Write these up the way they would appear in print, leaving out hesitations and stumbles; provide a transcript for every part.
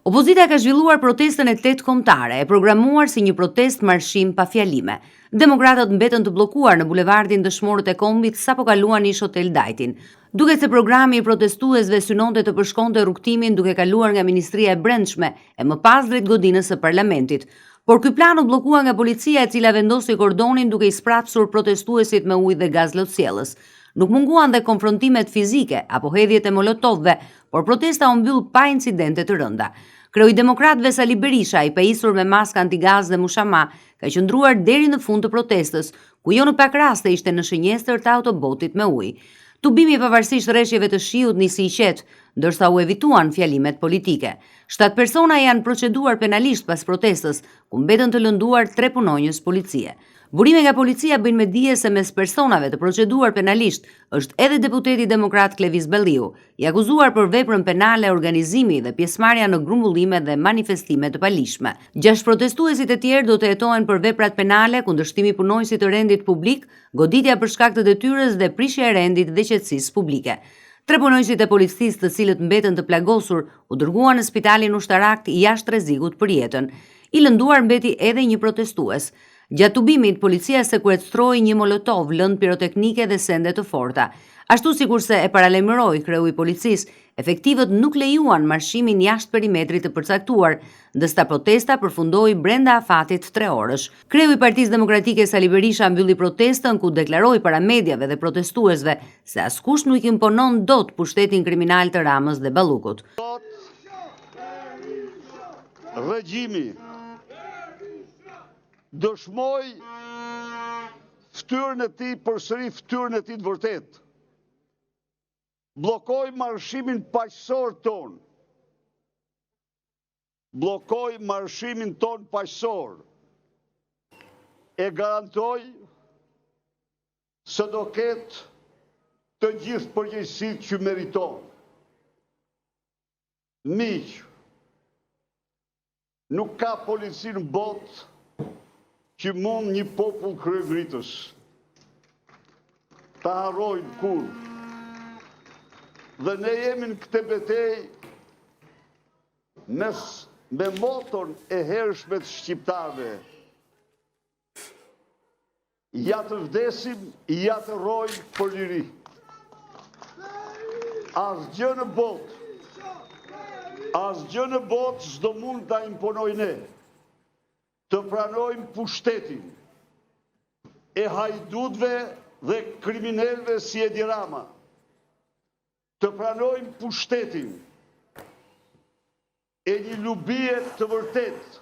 Opozita ka zhvilluar protestën e 8 kombëtare, e programuar si një protestë marshim pa fjalime. Demokratët mbetën të bllokuar në bulevardin Dëshmorët e Kombit sapo kaluan ish Hotel Dajtin. Duket se programi i protestuesve synonte të përshkonte rrugtimin duke kaluar nga Ministria e Brendshme e më pas drejt godinës së Parlamentit. Por ky plan u bllokua nga policia e cila vendosi kordonin duke i sprapsur protestuesit me ujë dhe gaz lotësjellës. Nuk munguan dhe konfrontimet fizike apo hedhjet e molotovëve, por protesta u mbyll pa incidente të rënda. Kreu i Demokratëve Sali Berisha, i pajisur me maska antigaz dhe mushama, ka qëndruar deri në fund të protestës, ku jo në pak raste ishte në shënjestër të autobotit me ujë. Tubimi pavarësisht rreshjeve të shiut nisi i qetë, ndërsa u evituan fjalimet politike. 7 persona janë proceduar penalisht pas protestës, ku mbetën të lënduar 3 punonjës policie. Burime nga policia bëjnë me dije se mes personave të proceduar penalisht është edhe deputeti demokrat Klevis Belliu, i akuzuar për veprën penale, organizimi dhe pjesëmarrja në grumbullime dhe manifestime të palishme. 6 protestuesit e tjerë do të hetohen për veprat penale, kundërshtimi punonjësit të rendit publik, goditja për shkak të detyrës dhe prishja e rendit dhe qetësisë publike. 3 punonjësit e policisë të cilët mbetën të plagosur u dërguan në spitalin ushtarak jashtë rrezikut për jetën. I lënduar mbeti edhe një protestues. Gjatë tubimit, policia sekuestroi një molotov, lëndë piroteknike dhe sende të forta. Ashtu sikurse e paralajmëroi kreu i policisë, efektivët nuk lejuan marshimin jashtë perimetrit të përcaktuar, ndërsa protesta përfundoi brenda afatit 3 orësh. Kreu i Partisë Demokratike Sali Berisha mbylli protestën ku deklaroi para mediave dhe protestuesve se askush nuk imponon dot pushtetin kriminal të Ramës dhe Ballukut. Regjimi dëshmoj ftyrën e tij, përsëri ftyrën e tij të vërtet. Bllokoj marshimin paqësor ton. Bllokoj marshimin ton paqësor. E garantoj se do ketë të gjithë përgjegjësitë që meriton. Miq, nuk ka polici në botë që mund një popull kryegritës ta harrojnë kur. Dhe ne jemi në këtë betejë me moton e hershme të shqiptarëve. Ja të vdesim, ja të rrojmë për liri. Asgjë në botë s'do mund ta imponojë ne. Të pranojmë pushtetin e hajdutëve dhe kriminalëve si Edi Rama. Të pranojmë pushtetin e një lubie të vërtet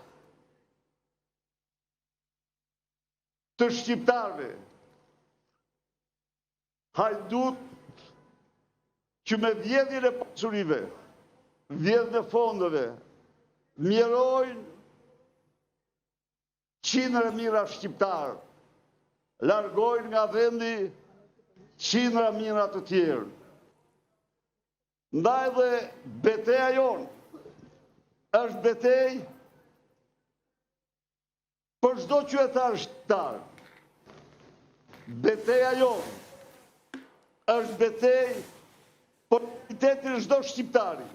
të shqiptarëve. Hajdut që me vjedhjen e pasurive, vjedhjen e fondeve, mjerojnë qindra mijëra shqiptarë, largojnë nga vendi qindra mijëra të tjerë. Ndaj dhe beteja jonë është betejë për çdo qytetar shqiptar. Beteja jonë është betejë për identitetin e çdo shqiptari.